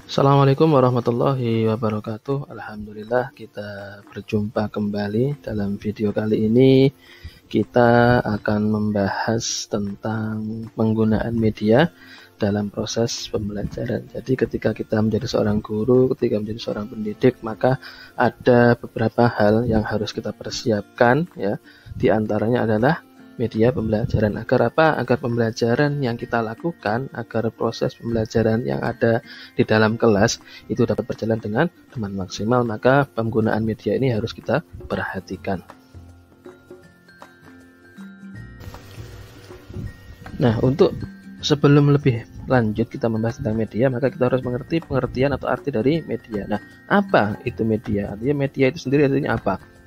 Assalamualaikum warahmatullahi wabarakatuh. Alhamdulillah kita berjumpa kembali. Dalam video kali ini kita akan membahas tentang penggunaan media dalam proses pembelajaran. Jadi ketika kita menjadi seorang guru, ketika menjadi seorang pendidik, maka ada beberapa hal yang harus kita persiapkan ya. Di antaranya adalah media pembelajaran. Agar apa? Agar pembelajaran yang kita lakukan, agar proses pembelajaran yang ada di dalam kelas itu dapat berjalan dengan maksimal, maka penggunaan media ini harus kita perhatikan. Nah, untuk sebelum lebih lanjut kita membahas tentang media, maka kita harus mengerti pengertian atau arti dari media. Nah, apa itu media? Artinya media itu sendiri artinya apa?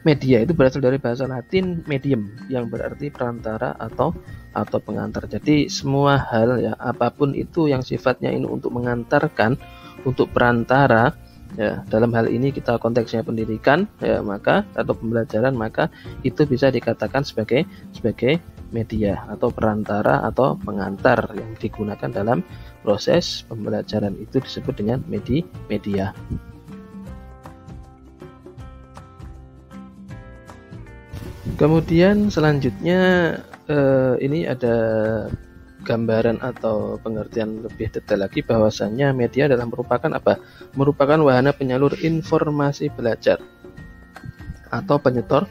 Media itu berasal dari bahasa Latin medium yang berarti perantara atau pengantar. Jadi semua hal ya, apapun itu yang sifatnya ini untuk mengantarkan, untuk perantara ya, dalam hal ini kita konteksnya pendidikan ya, maka atau pembelajaran, maka itu bisa dikatakan sebagai media atau perantara atau pengantar yang digunakan dalam proses pembelajaran, itu disebut dengan media. Kemudian selanjutnya ini ada gambaran atau pengertian lebih detail lagi, bahwasannya media adalah merupakan apa? Merupakan wahana penyalur informasi belajar atau penyetor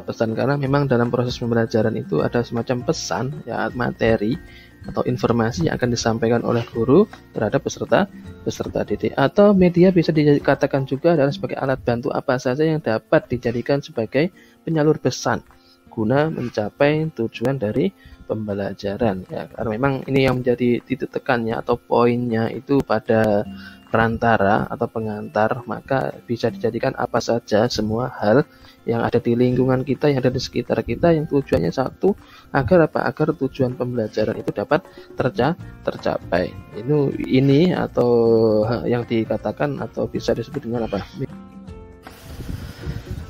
pesan, karena memang dalam proses pembelajaran itu ada semacam pesan ya, materi atau informasi yang akan disampaikan oleh guru terhadap peserta didik. Atau media bisa dikatakan juga adalah sebagai alat bantu apa saja yang dapat dijadikan sebagai penyalur pesan guna mencapai tujuan dari pembelajaran ya, karena memang ini yang menjadi titik tekannya atau poinnya itu pada perantara atau pengantar, maka bisa dijadikan apa saja, semua hal yang ada di lingkungan kita, yang ada di sekitar kita, yang tujuannya satu, agar apa? Agar tujuan pembelajaran itu dapat tercapai. Ini atau yang dikatakan atau bisa disebut dengan apa?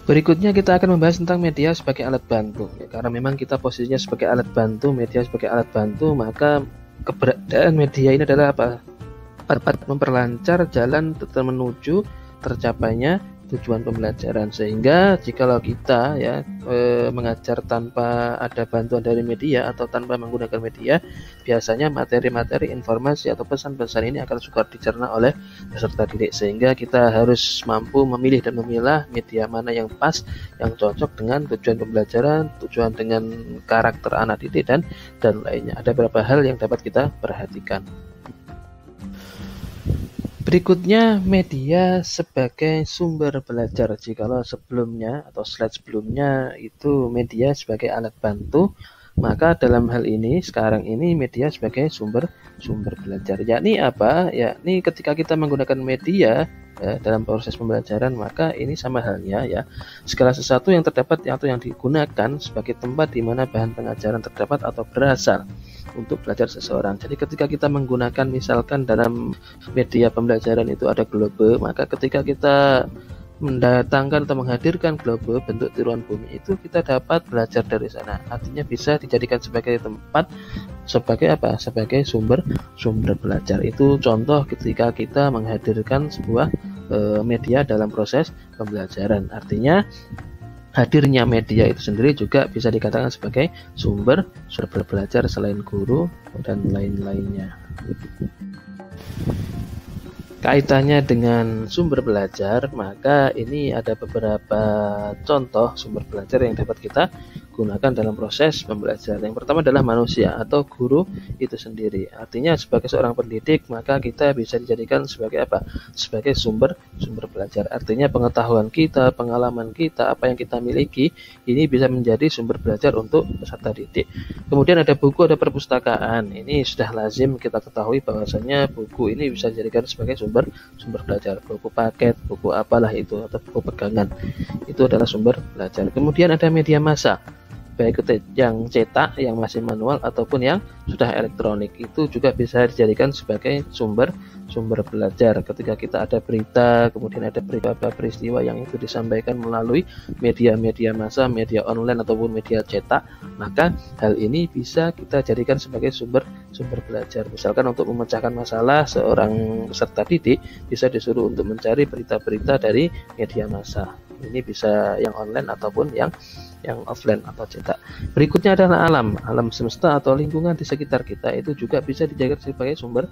Berikutnya kita akan membahas tentang media sebagai alat bantu ya, karena memang kita posisinya sebagai alat bantu, media sebagai alat bantu, maka keberadaan media ini adalah apa? Dapat memperlancar jalan menuju tercapainya tujuan pembelajaran. Sehingga jikalau kita ya mengajar tanpa ada bantuan dari media atau tanpa menggunakan media, biasanya materi-materi, informasi atau pesan-pesan ini akan sukar dicerna oleh peserta didik, sehingga kita harus mampu memilih dan memilah media mana yang pas, yang cocok dengan tujuan pembelajaran, tujuan dengan karakter anak didik dan lainnya. Ada beberapa hal yang dapat kita perhatikan. Berikutnya, media sebagai sumber belajar. Jikalau sebelumnya atau slide sebelumnya itu media sebagai alat bantu, maka dalam hal ini sekarang ini media sebagai sumber belajar. Yakni apa? Yakni ketika kita menggunakan media ya, dalam proses pembelajaran, maka ini sama halnya ya, segala sesuatu yang terdapat atau yang digunakan sebagai tempat di mana bahan pengajaran terdapat atau berasal untuk belajar seseorang. Jadi ketika kita menggunakan misalkan dalam media pembelajaran itu ada globe, maka ketika kita mendatangkan atau menghadirkan globe bentuk tiruan bumi itu, kita dapat belajar dari sana. Artinya bisa dijadikan sebagai tempat, sebagai apa? Sebagai sumber belajar. Itu contoh ketika kita menghadirkan sebuah media dalam proses pembelajaran. Artinya hadirnya media itu sendiri juga bisa dikatakan sebagai sumber belajar selain guru dan lain-lainnya. Kaitannya dengan sumber belajar, maka ini ada beberapa contoh sumber belajar yang dapat kita gunakan dalam proses pembelajaran. Yang pertama adalah manusia atau guru itu sendiri. Artinya sebagai seorang pendidik, maka kita bisa dijadikan sebagai apa? Sebagai sumber belajar. Artinya pengetahuan kita, pengalaman kita, apa yang kita miliki, ini bisa menjadi sumber belajar untuk peserta didik. Kemudian ada buku, ada perpustakaan. Ini sudah lazim kita ketahui bahwasanya buku ini bisa dijadikan sebagai sumber belajar. Buku paket, buku apalah itu, atau buku pegangan, itu adalah sumber belajar. Kemudian ada media massa. baik itu yang cetak, yang masih manual ataupun yang sudah elektronik, itu juga bisa dijadikan sebagai sumber belajar. Ketika kita ada berita, kemudian ada peristiwa yang itu disampaikan melalui media-media massa, media online ataupun media cetak, maka hal ini bisa kita jadikan sebagai sumber belajar. Misalkan untuk memecahkan masalah, seorang peserta didik bisa disuruh untuk mencari berita-berita dari media massa. Ini bisa yang online ataupun yang offline atau cetak. Berikutnya adalah alam semesta atau lingkungan di sekitar kita, itu juga bisa dijadikan sebagai sumber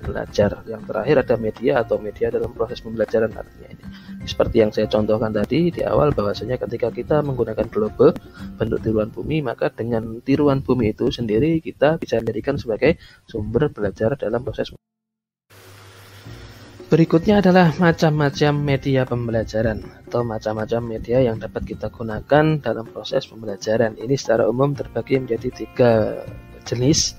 belajar. Yang terakhir ada media atau media dalam proses pembelajaran, artinya ini seperti yang saya contohkan tadi di awal, bahwasanya ketika kita menggunakan globe bentuk tiruan bumi, maka dengan tiruan bumi itu sendiri kita bisa menjadikan sebagai sumber belajar dalam proses. Berikutnya adalah macam-macam media pembelajaran atau macam-macam media yang dapat kita gunakan dalam proses pembelajaran. Ini secara umum terbagi menjadi 3 jenis.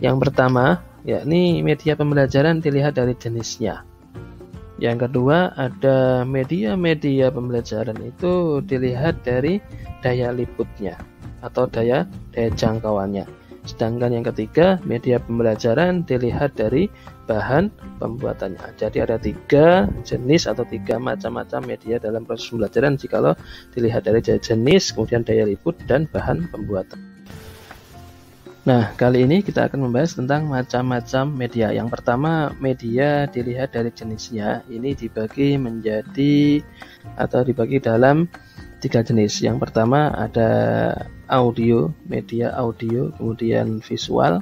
Yang pertama, yakni media pembelajaran dilihat dari jenisnya. Yang kedua, ada media-media pembelajaran itu dilihat dari daya liputnya atau daya jangkauannya. Sedangkan yang ketiga, media pembelajaran dilihat dari bahan pembuatannya. Jadi ada 3 jenis atau 3 macam-macam media dalam proses pembelajaran jikalau dilihat dari jenis, kemudian daya liput, dan bahan pembuatan. Nah, kali ini kita akan membahas tentang macam-macam media. Yang pertama, media dilihat dari jenisnya. Ini dibagi menjadi atau dibagi dalam 3 jenis. Yang pertama ada audio, media audio, kemudian visual.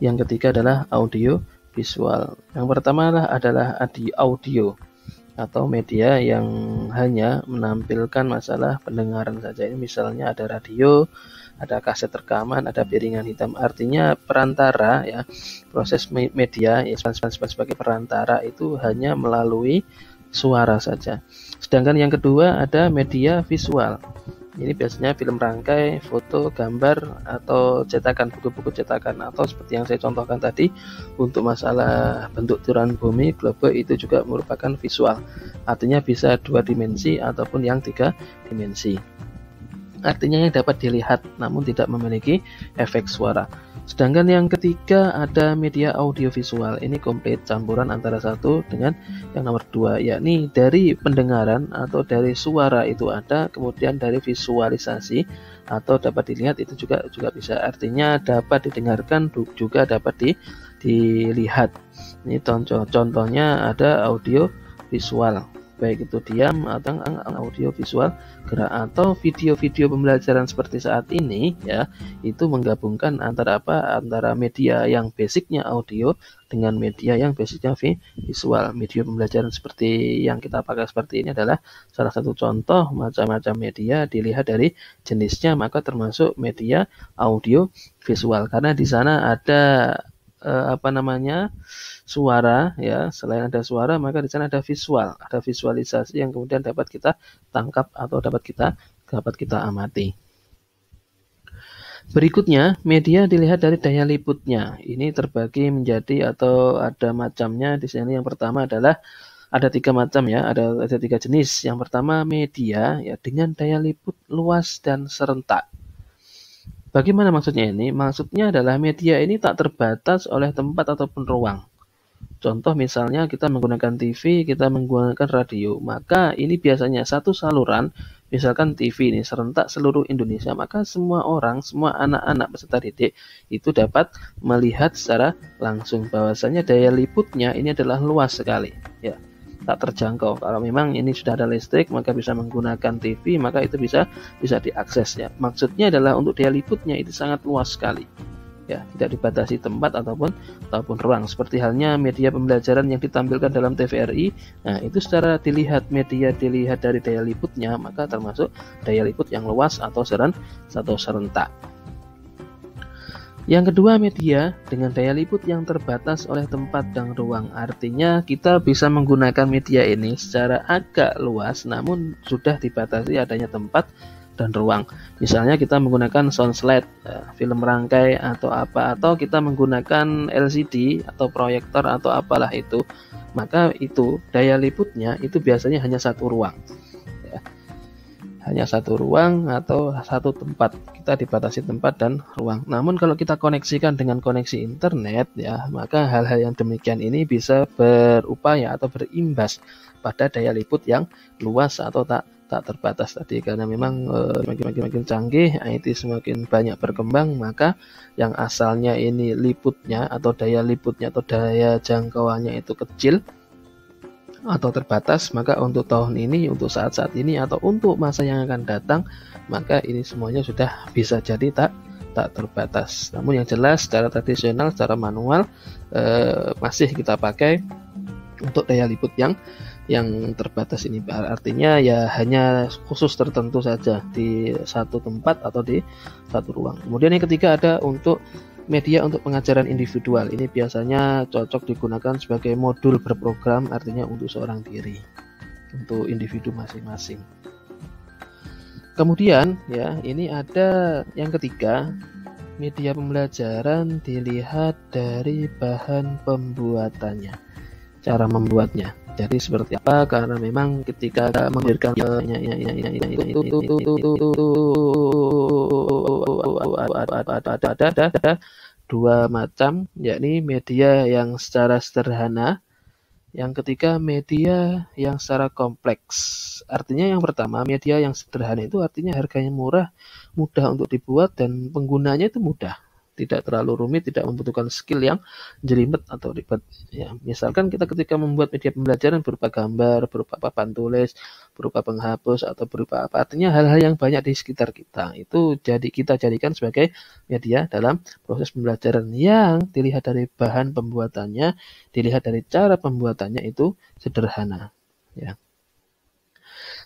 Yang ketiga adalah audio visual. Yang pertama adalah audio atau media yang hanya menampilkan masalah pendengaran saja. Ini misalnya ada radio, ada kaset rekaman, ada piringan hitam. Artinya perantara, ya, proses media ya, sebagai perantara itu hanya melalui suara saja. Sedangkan yang kedua ada media visual. Ini biasanya film rangkai, foto, gambar, atau cetakan, buku-buku cetakan, atau seperti yang saya contohkan tadi untuk masalah bentuk tiruan bumi, globe, itu juga merupakan visual. Artinya bisa 2 dimensi ataupun yang 3 dimensi. Artinya yang dapat dilihat namun tidak memiliki efek suara. Sedangkan yang ketiga ada media audiovisual. Ini komplit campuran antara satu dengan yang nomor 2, yakni dari pendengaran atau dari suara itu ada, kemudian dari visualisasi atau dapat dilihat itu juga bisa. Artinya dapat didengarkan juga dapat dilihat. Ini contohnya ada audio visual, baik itu diam atau audio visual gerak, atau video-video pembelajaran seperti saat ini, ya, itu menggabungkan antara media yang basicnya audio dengan media yang basicnya visual. Media pembelajaran seperti yang kita pakai seperti ini adalah salah satu contoh macam-macam media dilihat dari jenisnya, maka termasuk media audio visual karena di sana ada suara, ya. Selain ada suara, maka di sana ada visual, ada visualisasi yang kemudian dapat kita tangkap atau dapat kita amati. Berikutnya, media dilihat dari daya liputnya. Ini terbagi menjadi atau ada macamnya di sini. Yang pertama adalah ada 3 macam, ya, ada 3 jenis. Yang pertama media, ya, dengan daya liput luas dan serentak. Bagaimana maksudnya ini? Maksudnya adalah media ini tak terbatas oleh tempat ataupun ruang. Contoh misalnya kita menggunakan TV, kita menggunakan radio, maka ini biasanya satu saluran, misalkan TV ini serentak seluruh Indonesia, maka semua orang, semua anak-anak peserta didik itu dapat melihat secara langsung bahwasanya daya liputnya ini adalah luas sekali, ya, tak terjangkau. Kalau memang ini sudah ada listrik, maka bisa menggunakan TV, maka itu bisa diakses, ya. Maksudnya adalah untuk daya liputnya itu sangat luas sekali, ya, tidak dibatasi tempat ataupun ruang. Seperti halnya media pembelajaran yang ditampilkan dalam TVRI, nah itu secara dilihat dari daya liputnya, maka termasuk daya liput yang luas atau serentak. Yang kedua, media dengan daya liput yang terbatas oleh tempat dan ruang. Artinya kita bisa menggunakan media ini secara agak luas namun sudah dibatasi adanya tempat dan ruang. Misalnya kita menggunakan sound slide, film rangkai atau kita menggunakan LCD atau proyektor atau apalah itu, maka itu daya liputnya itu biasanya hanya satu ruang, ya. Hanya satu ruang atau satu tempat kita dibatasi tempat dan ruang. Namun kalau kita koneksikan dengan koneksi internet ya, maka hal-hal yang demikian ini bisa berupaya atau berimbas pada daya liput yang luas atau tak terbatas tadi, karena memang makin canggih, IT semakin banyak berkembang, maka yang asalnya ini liputnya atau daya liputnya atau daya jangkauannya itu kecil atau terbatas, maka untuk tahun ini, untuk saat-saat ini atau untuk masa yang akan datang, maka ini semuanya sudah bisa jadi tak terbatas. Namun yang jelas secara tradisional, secara manual masih kita pakai untuk daya liput yang terbatas ini, artinya ya hanya khusus tertentu saja di satu tempat atau di satu ruang. Kemudian yang ketiga ada untuk media untuk pengajaran individual. Ini biasanya cocok digunakan sebagai modul berprogram, artinya untuk seorang diri, untuk individu masing-masing. Kemudian ya, ini ada yang ketiga, media pembelajaran dilihat dari bahan pembuatannya, cara membuatnya. Jadi seperti apa? Karena memang ketika menghadirkan ada dua macam, yakni media yang secara sederhana, yang ketiga media yang secara kompleks. Artinya yang pertama, media yang sederhana itu artinya harganya murah, mudah untuk dibuat, dan penggunanya itu mudah, tidak terlalu rumit, tidak membutuhkan skill yang jelimet atau ribet. Ya, misalkan kita ketika membuat media pembelajaran berupa gambar, berupa papan tulis, berupa penghapus, atau berupa apa, artinya hal-hal yang banyak di sekitar kita, itu kita jadikan sebagai media dalam proses pembelajaran yang dilihat dari bahan pembuatannya, dilihat dari cara pembuatannya itu sederhana. Ya.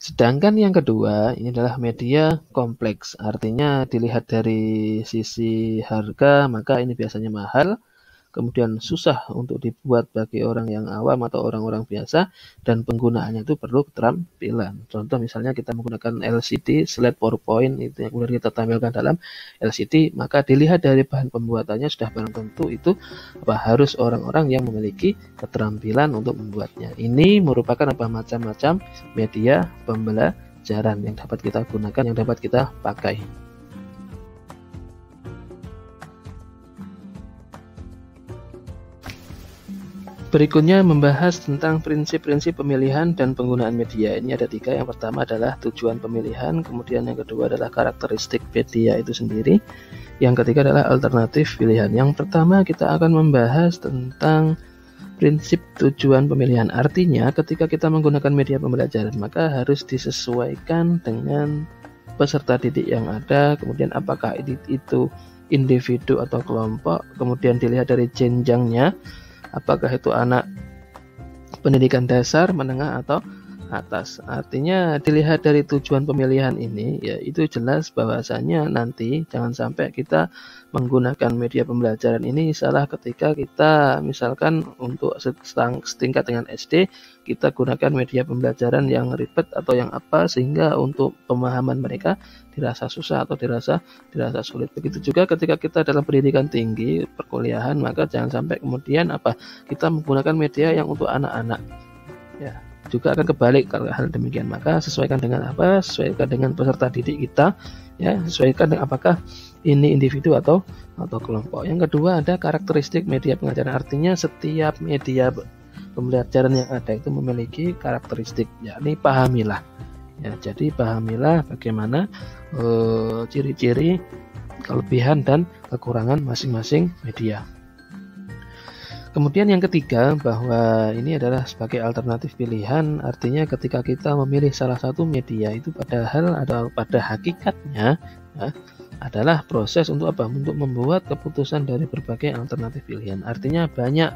Sedangkan yang kedua, ini adalah media kompleks. Artinya dilihat dari sisi harga, maka ini biasanya mahal, kemudian susah untuk dibuat bagi orang yang awam atau orang-orang biasa, dan penggunaannya itu perlu keterampilan. Contoh misalnya kita menggunakan LCD, slide PowerPoint, itu yang kemudian kita tampilkan dalam LCD, maka dilihat dari bahan pembuatannya sudah barang tentu itu harus orang-orang yang memiliki keterampilan untuk membuatnya. Ini merupakan macam-macam media pembelajaran yang dapat kita gunakan, yang dapat kita pakai. Berikutnya membahas tentang prinsip-prinsip pemilihan dan penggunaan media. Ini ada 3. Yang pertama adalah tujuan pemilihan, kemudian yang kedua adalah karakteristik media itu sendiri, yang ketiga adalah alternatif pilihan. Yang pertama kita akan membahas tentang prinsip tujuan pemilihan. Artinya ketika kita menggunakan media pembelajaran, maka harus disesuaikan dengan peserta didik yang ada, kemudian apakah itu individu atau kelompok, kemudian dilihat dari jenjangnya, apakah itu anak pendidikan dasar, menengah, atau atas. Artinya dilihat dari tujuan pemilihan ini, ya itu jelas bahwasanya nanti jangan sampai kita menggunakan media pembelajaran ini salah ketika kita misalkan untuk setingkat dengan SD, kita gunakan media pembelajaran yang ribet atau yang apa, sehingga untuk pemahaman mereka dirasa susah atau dirasa sulit. Begitu juga ketika kita dalam pendidikan tinggi, perkuliahan, maka jangan sampai kemudian kita menggunakan media yang untuk anak-anak. Ya, juga akan kebalik kalau hal demikian. Maka sesuaikan dengan sesuaikan dengan peserta didik kita, ya, sesuaikan dengan apakah ini individu atau kelompok. Yang kedua ada karakteristik media pengajaran. Artinya setiap media pembelajaran yang ada itu memiliki karakteristik, yakni pahamilah. Ya, jadi pahamilah bagaimana ciri-ciri, kelebihan dan kekurangan masing-masing media. Kemudian yang ketiga, bahwa ini adalah sebagai alternatif pilihan, artinya ketika kita memilih salah satu media itu padahal pada hakikatnya ya, adalah proses untuk Untuk membuat keputusan dari berbagai alternatif pilihan. Artinya banyak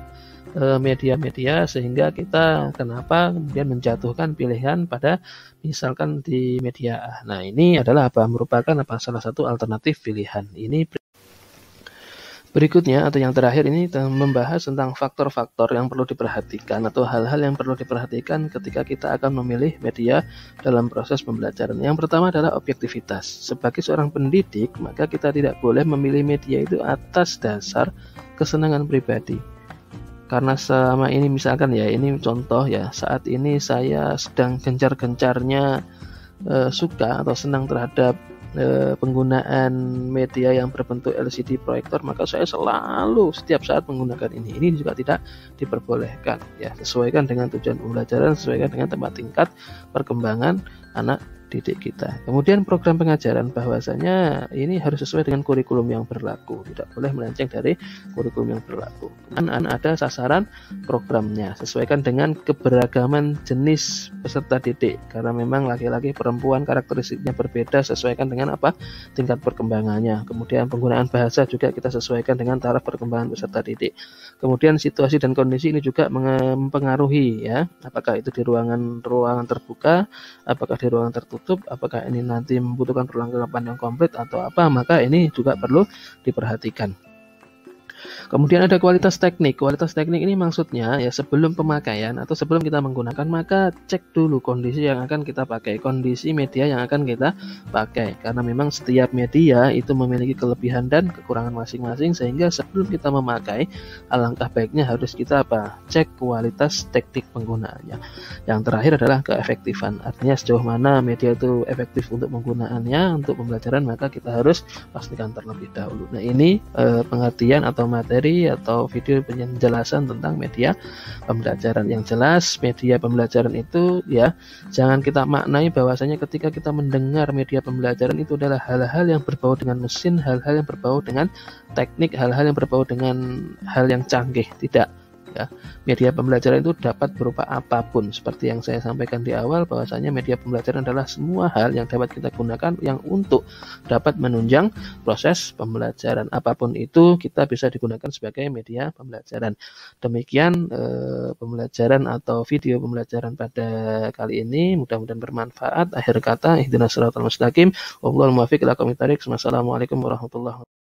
media-media sehingga kita kenapa kemudian menjatuhkan pilihan pada misalkan di media A. Nah, ini adalah merupakan salah satu alternatif pilihan. Ini berikutnya atau yang terakhir ini membahas tentang faktor-faktor yang perlu diperhatikan atau hal-hal yang perlu diperhatikan ketika kita akan memilih media dalam proses pembelajaran. Yang pertama adalah objektivitas. Sebagai seorang pendidik, maka kita tidak boleh memilih media itu atas dasar kesenangan pribadi. Karena selama ini misalkan ya, ini contoh ya, saat ini saya sedang gencar-gencarnya suka atau senang terhadap penggunaan media yang berbentuk LCD proyektor, maka saya selalu setiap saat menggunakan ini. Ini juga tidak diperbolehkan ya, sesuaikan dengan tujuan pembelajaran, sesuaikan dengan tempat tingkat perkembangan anak didik kita. Kemudian program pengajaran, bahwasanya ini harus sesuai dengan kurikulum yang berlaku, tidak boleh melenceng dari kurikulum yang berlaku. Kemudian ada sasaran programnya, sesuaikan dengan keberagaman jenis peserta didik, karena memang laki-laki perempuan karakteristiknya berbeda, sesuaikan dengan apa tingkat perkembangannya. Kemudian penggunaan bahasa juga kita sesuaikan dengan taraf perkembangan peserta didik. Kemudian situasi dan kondisi ini juga mempengaruhi ya, apakah itu di ruangan terbuka, apakah di ruangan tertutup, apakah ini nanti membutuhkan perlengkapan yang komplit atau apa, maka ini juga perlu diperhatikan. Kemudian ada kualitas teknik. Kualitas teknik ini maksudnya ya, sebelum pemakaian atau sebelum kita menggunakan, maka cek dulu kondisi yang akan kita pakai, kondisi media yang akan kita pakai. Karena memang setiap media itu memiliki kelebihan dan kekurangan masing-masing, sehingga sebelum kita memakai, alangkah baiknya harus kita cek kualitas teknik penggunaannya. Yang terakhir adalah keefektifan. Artinya sejauh mana media itu efektif untuk penggunaannya, untuk pembelajaran, maka kita harus pastikan terlebih dahulu. Nah, ini pengertian atau materi atau video penjelasan tentang media pembelajaran. Yang jelas media pembelajaran itu ya, jangan kita maknai bahwasanya ketika kita mendengar media pembelajaran itu adalah hal-hal yang berbau dengan mesin, hal-hal yang berbau dengan teknik, hal-hal yang berbau dengan hal yang canggih. Tidak ya, media pembelajaran itu dapat berupa apapun, seperti yang saya sampaikan di awal, bahwasanya media pembelajaran adalah semua hal yang dapat kita gunakan yang untuk dapat menunjang proses pembelajaran. Apapun itu kita bisa digunakan sebagai media pembelajaran. Demikian pembelajaran atau video pembelajaran pada kali ini, mudah-mudahan bermanfaat. Akhir kata, ihdinas siratal mustaqim, wallahul muwaffiq ila aqwamit thoriq. Wassalamualaikum warahmatullahi wabarakatuh.